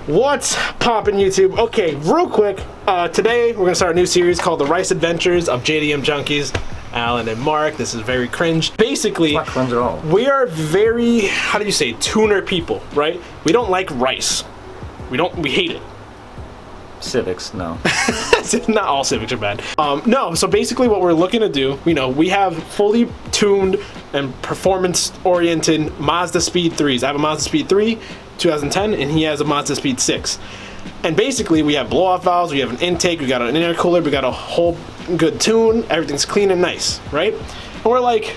What's poppin' YouTube? Okay, real quick, today we're gonna start a new series called The Rice Adventures of JDM Junkies. Alan and Mark, this is very cringe. Basically, not cringe at all. We are very, how do you say, tuner people, right? We don't like rice. We hate it. Civics, no. Not all Civics are bad. No, so basically what we're looking to do, you know, we have fully tuned and performance-oriented MAZDASPEED 3s. I have a MAZDASPEED 3, 2010, and he has a MAZDASPEED 6. And basically, we have blow-off valves, we have an intake, we got an intercooler, we got a whole good tune, everything's clean and nice, right? And we're like,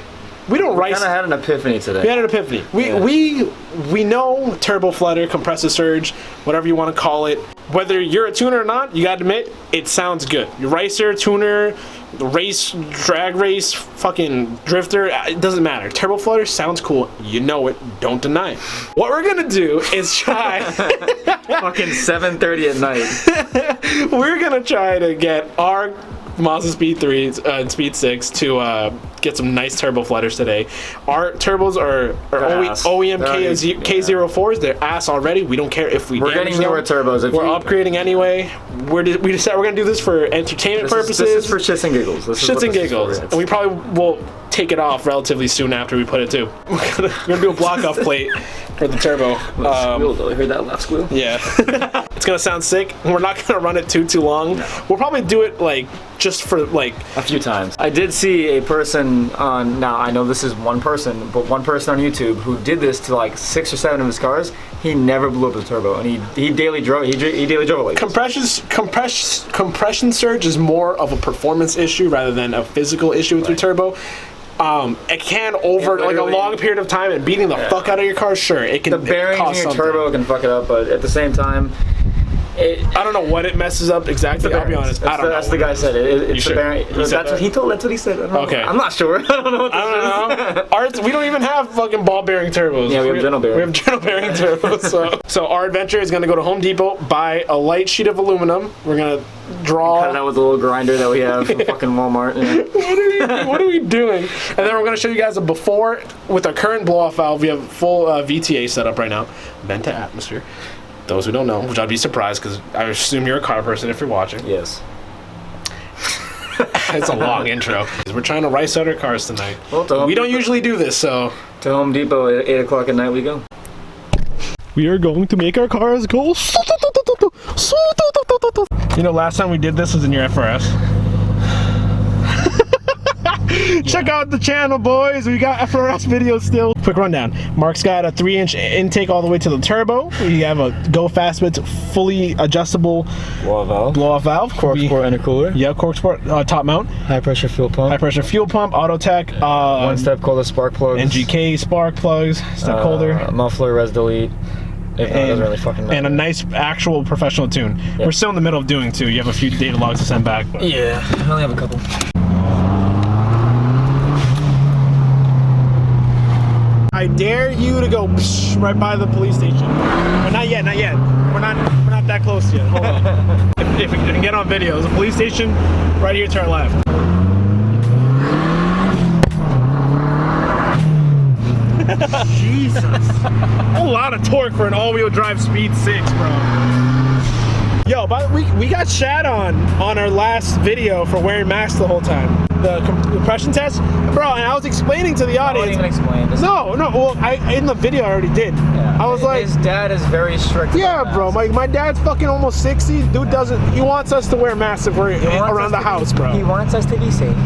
we don't rice. We kind of had an epiphany today. We had an epiphany. We know turbo flutter, compressor surge, whatever you want to call it. Whether you're a tuner or not, you gotta admit, it sounds good. Your ricer, tuner, race, drag race, fucking drifter, it doesn't matter. Turbo flutter sounds cool. You know it. Don't deny it. What we're gonna do is try. Fucking 7:30 at night. We're gonna try to get our MAZDASPEED 3s and Speed 6 to get some nice turbo flutters today. Our turbos are OEM K04s. They're ass already. We don't care if we're getting newer turbos. We're upgrading anyway. We decided we're gonna do this for entertainment purposes. This is for shits and giggles. Shits and giggles. And we probably will take it off relatively soon after we put it too. We're gonna do a block off plate for the turbo. Squeal though. You heard that last squeal? Yeah. It's gonna sound sick. We're not gonna run it too long. No. We'll probably do it like just for like a few times. I did see a person on, now I know this is one person, but one person on YouTube who did this to like 6 or 7 of his cars. He never blew up the turbo, and he daily drove it like compression surge is more of a performance issue rather than a physical issue with your turbo. It can over like a long period of time and beating the fuck out of your car. Sure, it can. The bearings in your turbo can fuck it up, but at the same time, I don't know what it messes up exactly. I'll be honest. I don't know. That's the guy said it. It's the bearing. That's what he told. That's what he said. Okay. I'm not sure. I don't know what this is. Ours, we don't even have fucking ball bearing turbos. Yeah, we have general bearing. We have general bearing turbos. So our adventure is gonna go to Home Depot, buy a light sheet of aluminum. We're gonna draw. Cut it out with a little grinder that we have from fucking Walmart. Yeah. What are we doing? And then we're gonna show you guys a before with our current blow-off valve. We have full VTA set up right now, vent to atmosphere. Those who don't know, which I'd be surprised because I assume you're a car person if you're watching. Yes. It's a long intro. We're trying to rice out our cars tonight. Well, we don't usually do this, so. To Home Depot at 8 o'clock at night we go. We are going to make our cars go. You know, last time we did this was in your FRS. Check out the channel, boys. We got FRS videos still. Quick rundown. Mark's got a 3-inch intake all the way to the turbo. We have a Go Fast Bits fully adjustable blow-off valve. Cork Sport intercooler. Yeah, Cork Sport top mount. High pressure fuel pump. High pressure fuel pump. Autotech. One step holder spark plugs. NGK spark plugs. Step holder. Muffler res delete. If not, it doesn't really fucking matter. And a nice actual professional tune. Yep. We're still in the middle of doing too. You have a few data logs to send back. But. Yeah, I only have a couple. I dare you to go right by the police station. But not yet, not yet. We're not that close yet. Hold on. if we can get on video, there's a police station right here to our left. Jesus. A lot of torque for an all-wheel drive Speed 6, bro. Yo, but we got shat on our last video for wearing masks the whole time. The compression test, bro, and I was explaining to the audience. I didn't even explain this. No, well, in the video I already did. Yeah. I was like, his dad is very strict. Yeah, bro, my dad's fucking almost 60. Dude he wants us to wear masks if we're around the house, bro. He wants us to be safe.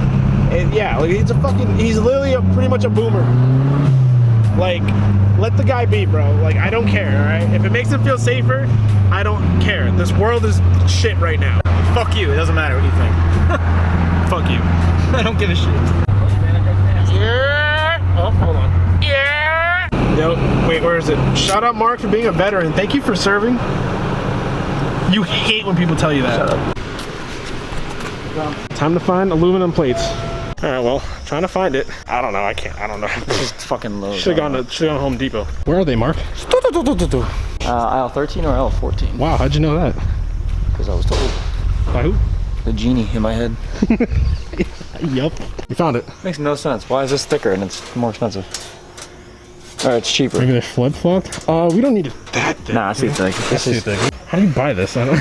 And yeah, like he's literally pretty much a boomer. Like, let the guy be, bro. Like, I don't care, all right? If it makes him feel safer, I don't care. This world is shit right now. Fuck you. It doesn't matter what you think. Fuck you. I don't give a shit. Yeah. Oh, hold on. Yeah. Yo, wait, where is it? Shout out Mark for being a veteran. Thank you for serving. You hate when people tell you that. Shut up. Time to find aluminum plates. All right, well, trying to find it. I don't know. I don't know. Just fucking low. Should have gone to Home Depot. Where are they, Mark? Aisle 13 or aisle 14? Wow, how'd you know that? Because I was told. By who? The genie in my head. Yup. You found it. Makes no sense. Why is this thicker and it's more expensive? Or it's cheaper. Regular flip flop? We don't need it that thick. Nah, it's too thick. That's too thick. How do you buy this? I don't.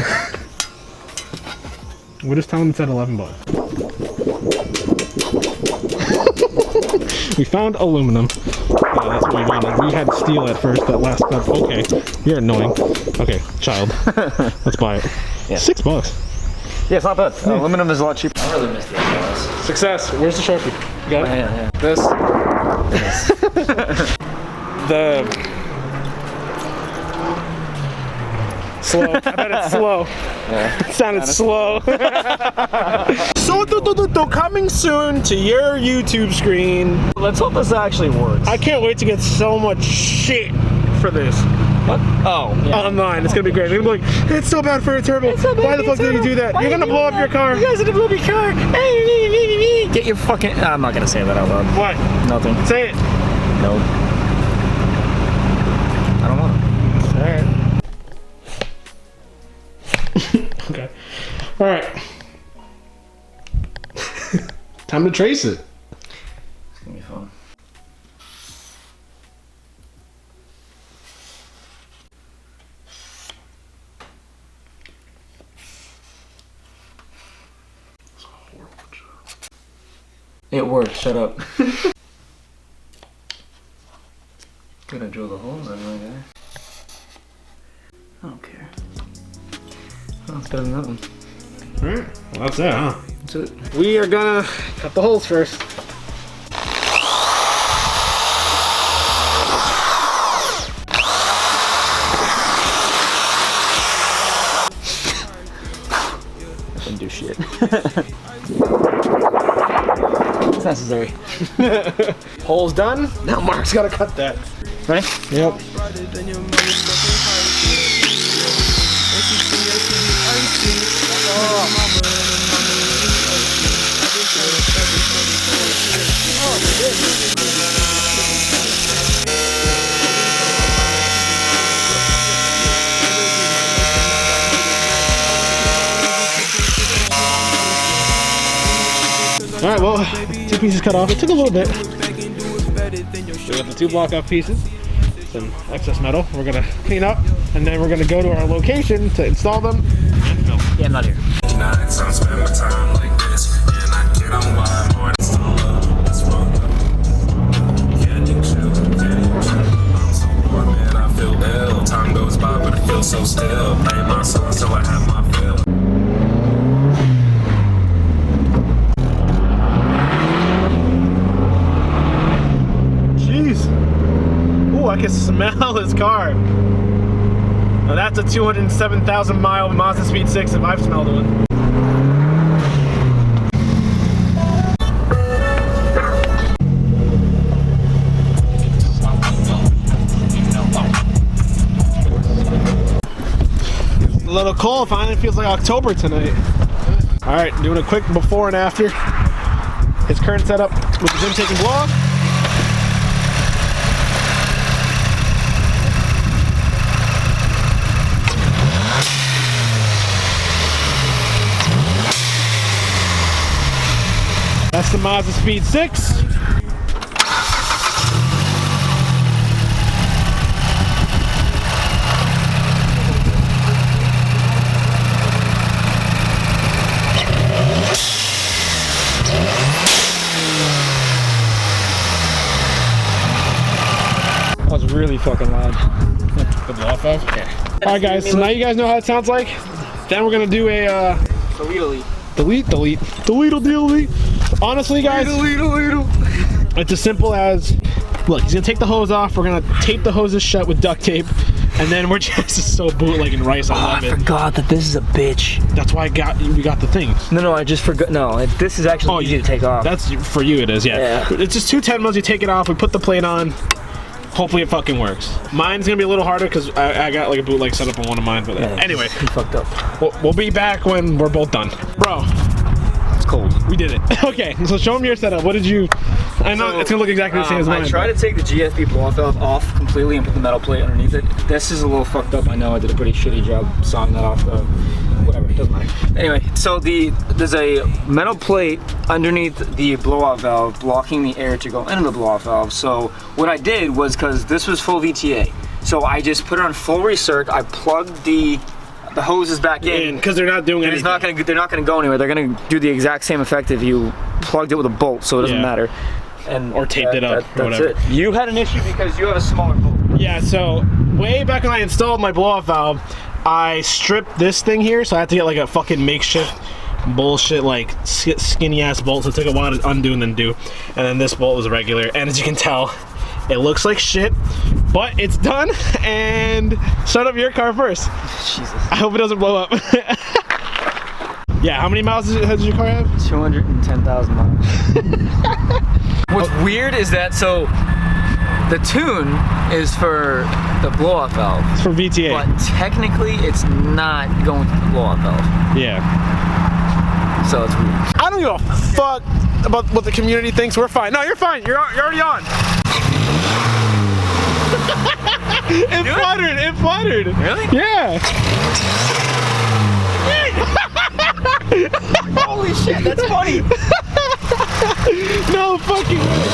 We're just telling it's at $11. We found aluminum. That's what we wanted. We had steel at first. That last cup. Okay, you're annoying. Okay, child. Let's buy it. Yeah. $6. Yeah, it's not bad. Aluminum is a lot cheaper. I really miss the other. Success. Where's the Sharpie? You got it? Yeah. This. The slow. I bet it's slow. Yeah. It sounded slow. So coming soon to your YouTube screen. Let's hope this actually works. I can't wait to get so much shit for this. What? Oh, yeah. Online. It's gonna be great. They're gonna be like, it's so bad for a turbo. So why the fuck did you do that? You're gonna blow up your car. You guys are gonna blow up your car. Get your fucking. I'm not gonna say that out loud. What? Nothing. Say it. No. I don't know. Alright. Okay. Alright. Time to trace it. It's gonna be fun. It worked, shut up. Gonna drill the holes in my guy. I don't care. Oh, it's better than that one. Alright, well that's it, huh? That's it. We are gonna cut the holes first. I didn't do shit. It's necessary. Holes done. Now Mark's gotta cut that. Ready? Yep. All right, well, 2 pieces cut off. It took a little bit. We got the 2 block off pieces, some excess metal. We're gonna clean up, and then we're gonna go to our location to install them and film. Yeah, I'm not here. Time goes by, but it feels so still. Play my song, so I have my fill. Jeez. Ooh, I can smell this car. Now that's a 207,000 mile Mazda Speed 6 if I've smelled one. A little cold, finally feels like October tonight. All right, doing a quick before and after. His current setup with his intake and blow off. That's the Mazda Speed 6. That was really fucking loud. The blow off of? Yeah. Alright guys, so now you guys know how it sounds like. Then we're gonna do a delete. Honestly guys, it's as simple as, look, he's gonna take the hose off, we're gonna tape the hoses shut with duct tape, and then we're just so bootleg and rice, I love it. I forgot that this is a bitch. That's why we got the things. No, I just forgot. No, this is actually easy to take off. That's, for you it is, yeah. It's just 2 10 mils, you take it off, we put the plate on, hopefully it fucking works. Mine's gonna be a little harder because I got like a bootleg setup on one of mine, but anyway. You fucked up. We'll be back when we're both done. Bro. It's cold. We did it. Okay, so show them your setup. What did you... I know it's gonna look exactly the same as mine. I tried to take the GFB blow valve off completely and put the metal plate underneath it. This is a little fucked up. I know I did a pretty shitty job sawing that off though. Whatever. doesn't matter. Anyway, so there's a metal plate underneath the blowout valve blocking the air to go into the blowout valve. So what I did was, because this was full VTA, so I just put it on full recirc. I plugged the hoses back in because they're not doing anything. They're not gonna go anywhere. They're gonna do the exact same effect if you plugged it with a bolt, so it doesn't matter. Or taped it up or whatever. That's it. You had an issue because you have a smaller bolt. Yeah, so way back when I installed my blow-off valve, I stripped this thing here, so I had to get like a fucking makeshift bullshit like skinny ass bolt, so it took a while to undo and then do. And then this bolt was a regular, and as you can tell, it looks like shit, but it's done. And start up your car first. Jesus. I hope it doesn't blow up. Yeah, how many miles does your car have? 210,000 miles. What's weird is that, so the tune is for the blow-off valve. It's for VTA. But technically, it's not going to the blow-off valve. Yeah. So it's weird. I don't give a fuck about what the community thinks. We're fine. No, you're fine. You're already on. It fluttered. It fluttered. Really? Yeah. Holy shit, that's funny. No fucking way.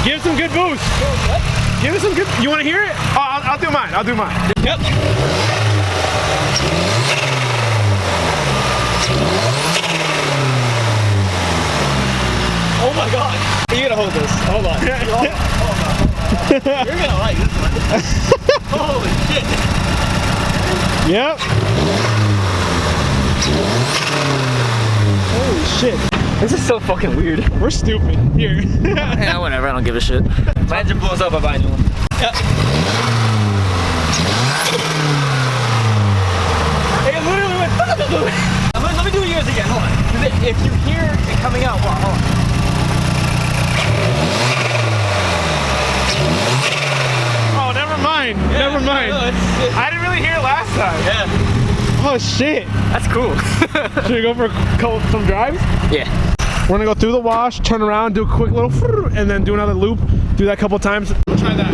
Give it some good boost. What? Give it some good. You want to hear it? Oh, I'll do mine. I'll do mine. Yep. Oh my god. You gotta hold this. Hold on. Hold on. You're gonna like this one. Holy shit. Yep. Holy shit. This is so fucking weird. We're stupid. Here. Yeah, whatever. I don't give a shit. My engine blows up, I buy a new one. Yep. It literally went. Let me do yours again. Hold on. Because if you hear it coming out, well, hold on. Oh, never mind. Yeah, never mind. No, I didn't really hear it last time. Yeah. Oh shit. That's cool. Should we go for some drives? Yeah. We're gonna go through the wash, turn around, do a quick little, and then do another loop. Do that a couple times. We'll try that.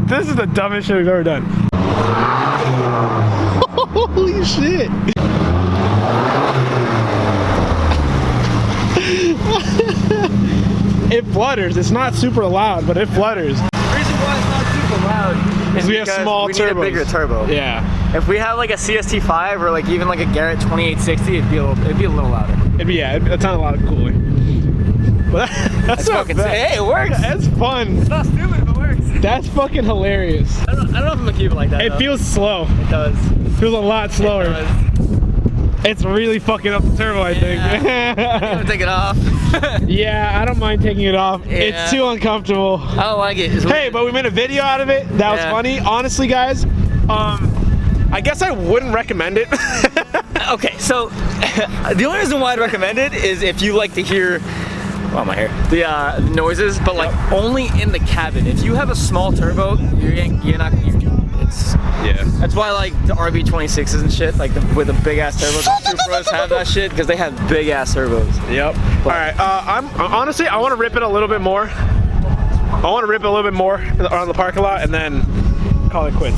This is the dumbest shit we've ever done. Holy shit. It flutters. It's not super loud, but it flutters. The reason why it's not super loud is we have small turbos. We need a bigger turbo. Yeah. If we had like a CST5 or like even like a Garrett 2860, it'd be a little louder. It'd be a ton of loud cooler. But that's not fucking bad. Hey, it works. That's fun. It's not stupid, but it works. That's fucking hilarious. I don't know if I'm gonna keep it like that. It feels slow. It does. It feels a lot slower. It does. It's really fucking up the turbo, I think. I'm gonna take it off. Yeah, I don't mind taking it off. Yeah. It's too uncomfortable. I don't like it. Hey, but we made a video out of it. That was funny. Honestly, guys, I guess I wouldn't recommend it. Okay, so the only reason why I'd recommend it is if you like to hear, well, my hair, the noises, but like only in the cabin. If you have a small turbo, you're not gonna hear it. That's why like the RB26s and shit, like with the big ass turbos, the Supras have that shit because they have big ass turbos. Yep. All right. I'm honestly, I want to rip it a little bit more. I want to rip it a little bit more around the parking lot and then call it quits.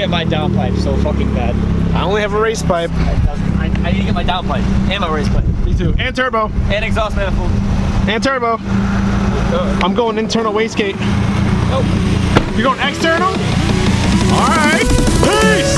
My downpipe so fucking bad. I only have a race pipe. I need to get my downpipe and my race pipe. Me too. And turbo. And exhaust manifold. And turbo. I'm going internal wastegate. Nope. You're going external? All right. Peace.